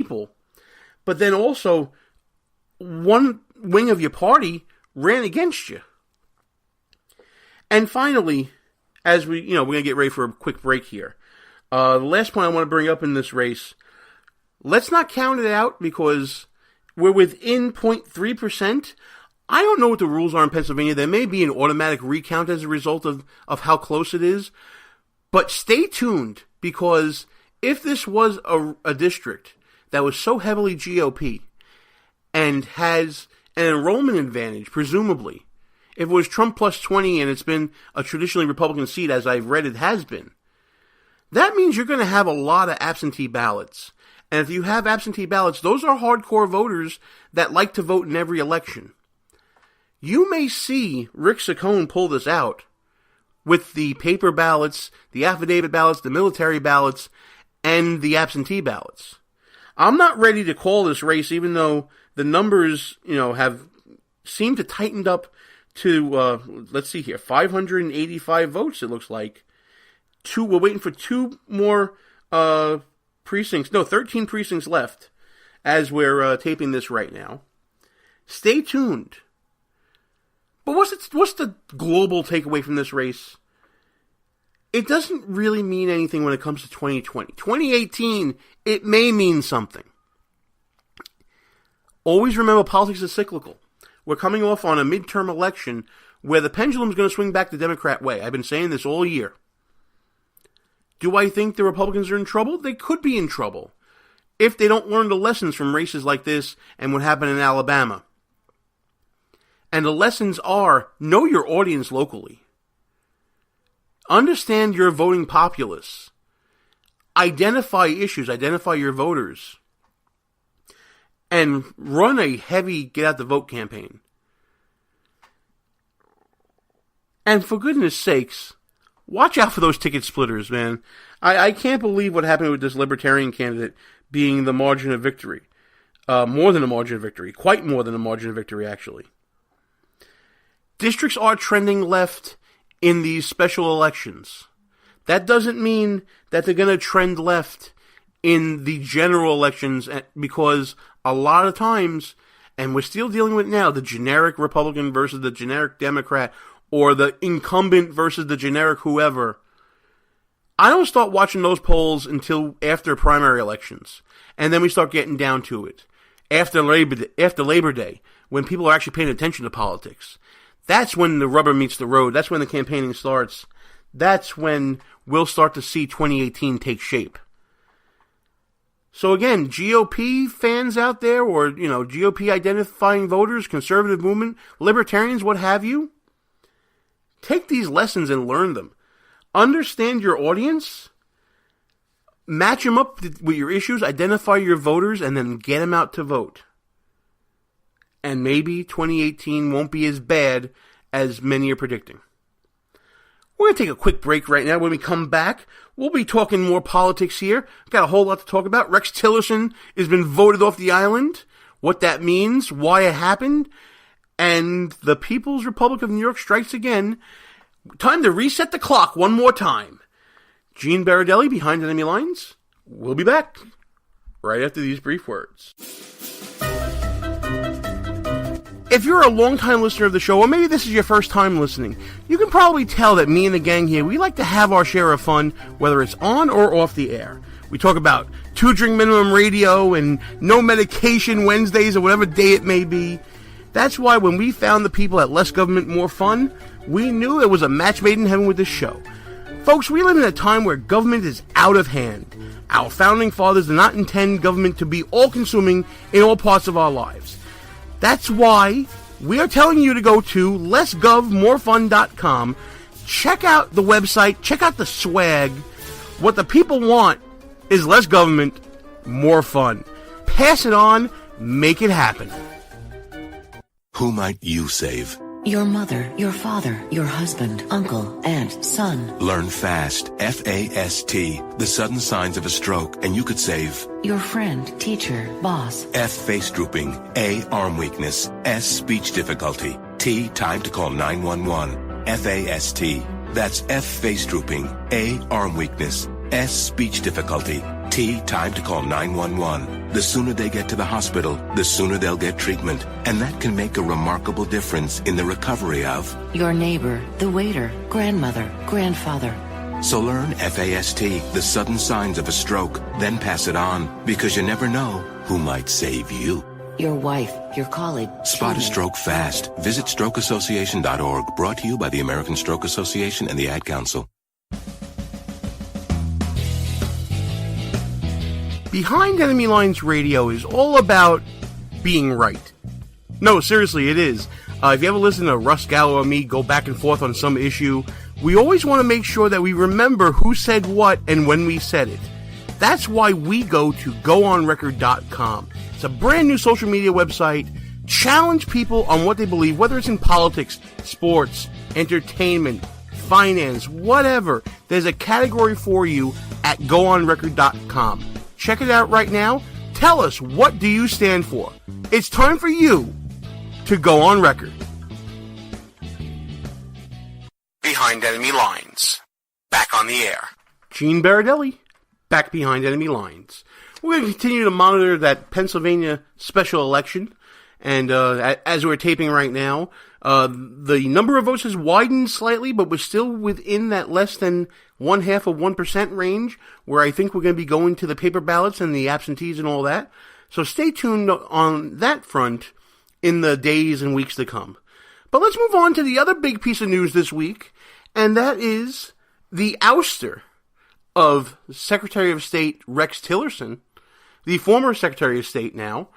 people, but then also one wing of your party ran against you. And finally, as we're going to get ready for a quick break here. The last point I want to bring up in this race, let's not count it out because we're within 0.3%. I don't know what the rules are in Pennsylvania. There may be an automatic recount as a result of how close it is. But stay tuned, because if this was a district that was so heavily GOP and has an enrollment advantage, presumably, if it was Trump plus 20 and it's been a traditionally Republican seat, as I've read it has been, that means you're going to have a lot of absentee ballots. And if you have absentee ballots, those are hardcore voters that like to vote in every election. You may see Rick Saccone pull this out with the paper ballots, the affidavit ballots, the military ballots, and the absentee ballots. I'm not ready to call this race, even though the numbers, have seemed to tighten up to, let's see here, 585 votes, it looks like. We're waiting for 2 more precincts. No, 13 precincts left as we're taping this right now. Stay tuned. But what's the global takeaway from this race? It doesn't really mean anything when it comes to 2020. 2018, it may mean something. Always remember, politics is cyclical. We're coming off on a midterm election where the pendulum's going to swing back the Democrat way. I've been saying this all year. Do I think the Republicans are in trouble? They could be in trouble if they don't learn the lessons from races like this and what happened in Alabama. And the lessons are, know your audience locally. Understand your voting populace. Identify issues, identify your voters. And run a heavy get out the vote campaign. And for goodness sakes, watch out for those ticket splitters, man. I can't believe what happened with this Libertarian candidate being the margin of victory. More than a margin of victory. Quite more than a margin of victory, actually. Districts are trending left in these special elections. That doesn't mean that they're going to trend left in the general elections, because a lot of times, and we're still dealing with now, the generic Republican versus the generic Democrat, or the incumbent versus the generic whoever. I don't start watching those polls until after primary elections. And then we start getting down to it. After Labor Day, when people are actually paying attention to politics. That's when the rubber meets the road. That's when the campaigning starts. That's when we'll start to see 2018 take shape. So again, GOP fans out there, or, GOP identifying voters, conservative movement, libertarians, what have you, take these lessons and learn them. Understand your audience, match them up with your issues, identify your voters, and then get them out to vote. And maybe 2018 won't be as bad as many are predicting. We're going to take a quick break right now. When we come back, we'll be talking more politics here. Got a whole lot to talk about. Rex Tillerson has been voted off the island, what that means, why it happened, and the People's Republic of New York strikes again. Time to reset the clock one more time. Gene Baradelli, Behind Enemy Lines. We'll be back right after these brief words. If you're a long-time listener of the show, or maybe this is your first time listening, you can probably tell that me and the gang here, we like to have our share of fun, whether it's on or off the air. We talk about 2-drink minimum radio and no medication Wednesdays or whatever day it may be. That's why when we found the people at Less Government, More Fun, we knew it was a match made in heaven with this show. Folks, we live in a time where government is out of hand. Our founding fathers did not intend government to be all-consuming in all parts of our lives. That's why we are telling you to go to lessgovmorefun.com, check out the website, check out the swag. What the people want is less government, more fun. Pass it on, make it happen. Who might you save? Your mother, your father, your husband, uncle, aunt, son. Learn FAST, F-A-S-T, the sudden signs of a stroke, and you could save. Your friend, teacher, boss. F, face drooping. A, arm weakness. S, speech difficulty. T, time to call 911. F-A-S-T. That's F, face drooping. A, arm weakness. S, speech difficulty. T, time to call 911. The sooner they get to the hospital, the sooner they'll get treatment. And that can make a remarkable difference in the recovery of your neighbor, the waiter, grandmother, grandfather. So learn FAST, the sudden signs of a stroke, then pass it on, because you never know who might save you. Your wife, your colleague. Spot a stroke fast. Visit strokeassociation.org, brought to you by the American Stroke Association and the Ad Council. Behind Enemy Lines Radio is all about being right. No, seriously, it is. If you ever listen to Russ Gallo or me go back and forth on some issue, we always want to make sure that we remember who said what and when we said it. That's why we go to goonrecord.com. It's a brand new social media website. Challenge people on what they believe, whether it's in politics, sports, entertainment, finance, whatever. There's a category for you at goonrecord.com. Check it out right now. Tell us, what do you stand for? It's time for you to go on record. Behind Enemy Lines. Back on the air. Gene Baradelli, back behind Enemy Lines. We're going to continue to monitor that Pennsylvania special election. And as we're taping right now, the number of votes has widened slightly, but we're still within that less than 0.5% range, where I think we're going to be going to the paper ballots and the absentees and all that. So stay tuned on that front in the days and weeks to come. But let's move on to the other big piece of news this week, and that is the ouster of Secretary of State Rex Tillerson, the former Secretary of State now.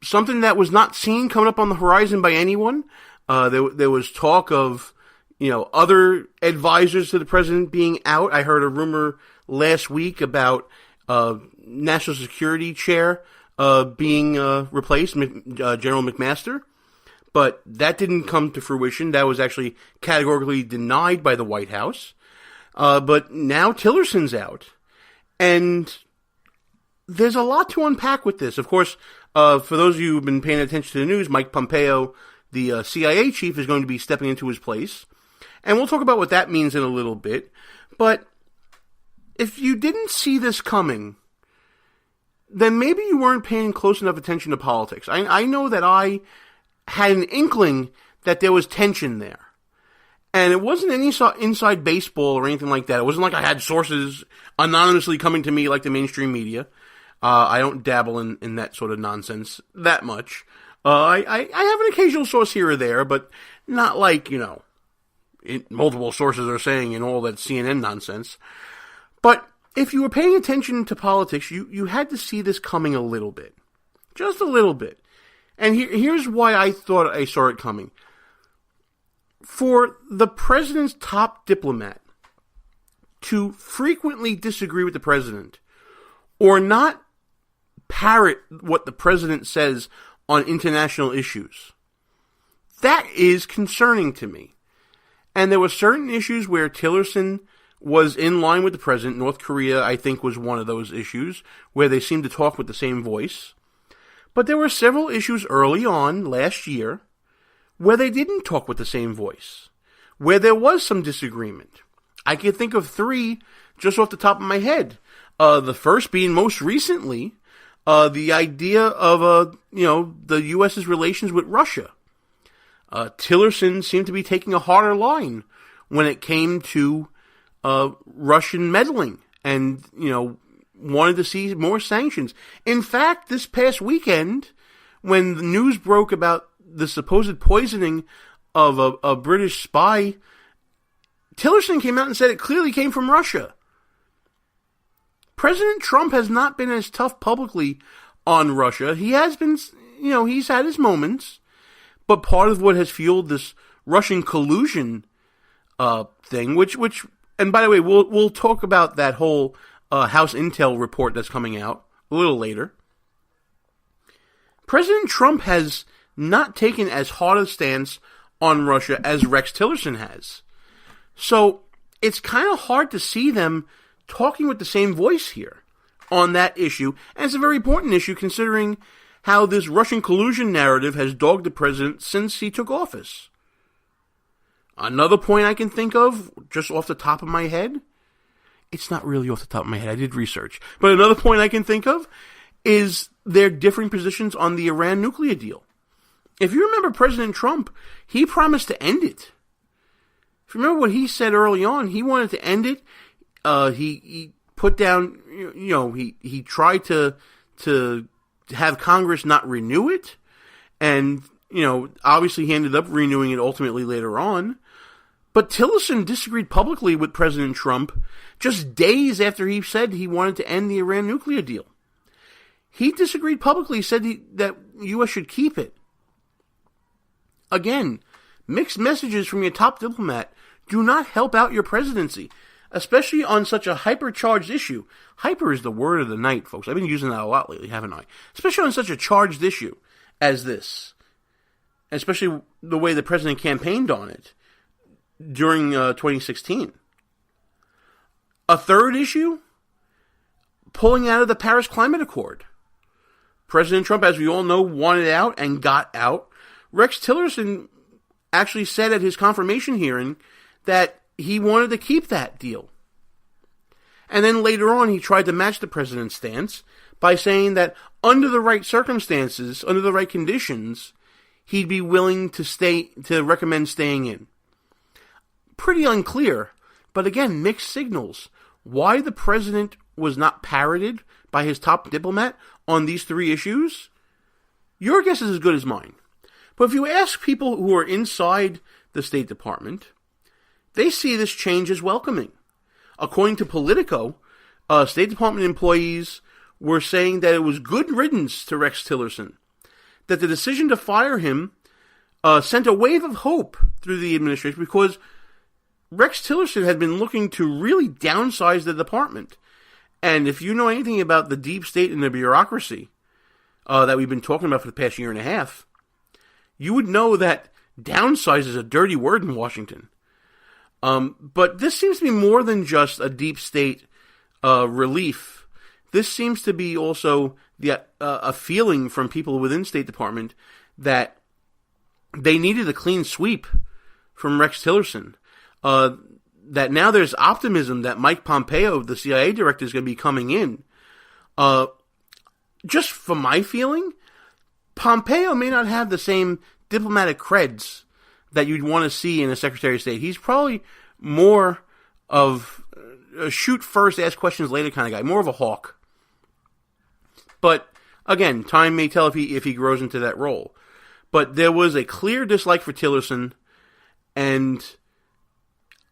Something that was not seen coming up on the horizon by anyone. There was talk of, other advisors to the president being out. I heard a rumor last week about National Security Chair being replaced, General McMaster. But that didn't come to fruition. That was actually categorically denied by the White House. But now Tillerson's out. And there's a lot to unpack with this. Of course, for those of you who've been paying attention to the news, Mike Pompeo, the CIA chief, is going to be stepping into his place. And we'll talk about what that means in a little bit. But if you didn't see this coming, then maybe you weren't paying close enough attention to politics. I know that I had an inkling that there was tension there. And it wasn't any inside baseball or anything like that. It wasn't like I had sources anonymously coming to me like the mainstream media. I don't dabble in that sort of nonsense that much. I have an occasional source here or there, but not like, multiple sources are saying and all that CNN nonsense. But if you were paying attention to politics, you had to see this coming a little bit. Just a little bit. And here's why I thought I saw it coming. For the president's top diplomat to frequently disagree with the president or not parrot what the president says on international issues, that is concerning to me. And there were certain issues where Tillerson was in line with the president. North Korea, I think, was one of those issues where they seemed to talk with the same voice. But there were several issues early on last year where they didn't talk with the same voice, where there was some disagreement. I can think of three just off the top of my head. The first being most recently, the idea of, the U.S.'s relations with Russia. Tillerson seemed to be taking a harder line when it came to Russian meddling and, wanted to see more sanctions. In fact, this past weekend, when the news broke about the supposed poisoning of a British spy, Tillerson came out and said it clearly came from Russia. President Trump has not been as tough publicly on Russia. He has been, he's had his moments, but part of what has fueled this Russian collusion thing, which, and by the way, we'll talk about that whole House Intel report that's coming out a little later. President Trump has not taken as hard a stance on Russia as Rex Tillerson has. So it's kind of hard to see them talking with the same voice here on that issue. And it's a very important issue considering how this Russian collusion narrative has dogged the president since he took office. Another point I can think of, just off the top of my head, It's not really off the top of my head. I did research. But another point I can think of is their differing positions on the Iran nuclear deal. If you remember President Trump, he promised to end it. If you remember what he said early on, he wanted to end it. He put down, he tried to have Congress not renew it. And, obviously he ended up renewing it ultimately later on. But Tillerson disagreed publicly with President Trump just days after he said he wanted to end the Iran nuclear deal. He disagreed publicly, said that the U.S. should keep it. Again, mixed messages from your top diplomat do not help out your presidency, especially on such a hyper-charged issue. Hyper is the word of the night, folks. I've been using that a lot lately, haven't I? Especially on such a charged issue as this. Especially the way the president campaigned on it during 2016. A third issue, pulling out of the Paris Climate Accord. President Trump, as we all know, wanted out and got out. Rex Tillerson actually said at his confirmation hearing that he wanted to keep that deal. And then later on, he tried to match the president's stance by saying that under the right circumstances, under the right conditions, he'd be willing to recommend staying in. Pretty unclear, but again, mixed signals. Why the president was not parroted by his top diplomat on these three issues, your guess is as good as mine. But if you ask people who are inside the State Department, they see this change as welcoming. According to Politico, State Department employees were saying that it was good riddance to Rex Tillerson, that the decision to fire him sent a wave of hope through the administration because Rex Tillerson had been looking to really downsize the department. And if you know anything about the deep state and the bureaucracy that we've been talking about for the past year and a half, you would know that downsize is a dirty word in Washington. But this seems to be more than just a deep state relief. This seems to be also a feeling from people within State Department that they needed a clean sweep from Rex Tillerson. That now there's optimism that Mike Pompeo, the CIA director, is going to be coming in. Just from my feeling, Pompeo may not have the same diplomatic creds that you'd want to see in a Secretary of State. He's probably more of a shoot first, ask questions later kind of guy, more of a hawk. But again, time may tell if he grows into that role. But there was a clear dislike for Tillerson, and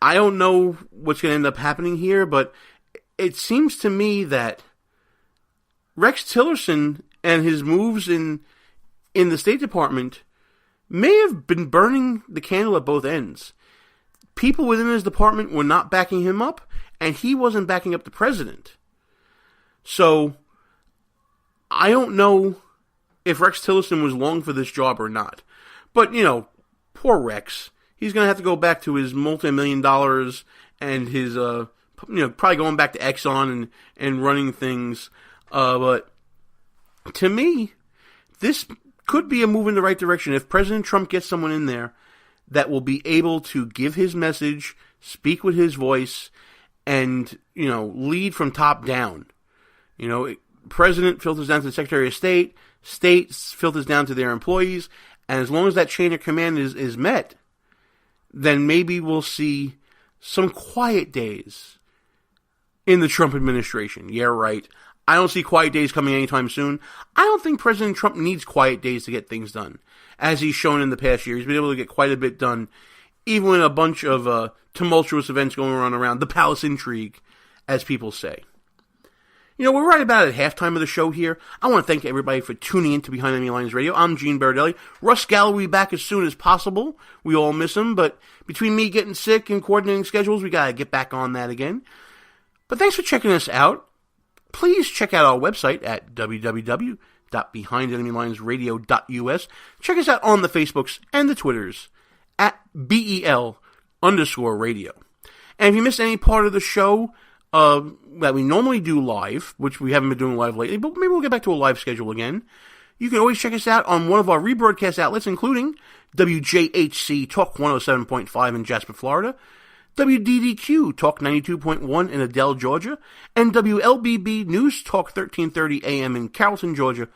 I don't know what's going to end up happening here, but it seems to me that Rex Tillerson and his moves in the State Department may have been burning the candle at both ends. People within his department were not backing him up, and he wasn't backing up the president. So, I don't know if Rex Tillerson was long for this job or not. But, poor Rex. He's going to have to go back to his multi-million dollars and his, probably going back to Exxon and running things. But to me, this could be a move in the right direction. If President Trump gets someone in there that will be able to give his message, speak with his voice, and, lead from top down. President filters down to the Secretary of State, State filters down to their employees, and as long as that chain of command is met, then maybe we'll see some quiet days in the Trump administration. Yeah, right. I don't see quiet days coming anytime soon. I don't think President Trump needs quiet days to get things done. As he's shown in the past year, he's been able to get quite a bit done, even with a bunch of tumultuous events going on around the palace intrigue, as people say. We're right about at halftime of the show here. I want to thank everybody for tuning in to Behind Enemy Lines Radio. I'm Gene Bardelli. Russ Gallo will be back as soon as possible. We all miss him, but between me getting sick and coordinating schedules, we got to get back on that again. But thanks for checking us out. Please check out our website at www.behindenemylinesradio.us. Check us out on the Facebooks and the Twitters at BEL_radio. And if you missed any part of the show that we normally do live, which we haven't been doing live lately, but maybe we'll get back to a live schedule again. You can always check us out on one of our rebroadcast outlets, including WJHC Talk 107.5 in Jasper, Florida, WDDQ Talk 92.1 in Adel, Georgia, and WLBB News Talk 1330 AM in Carrollton, Georgia,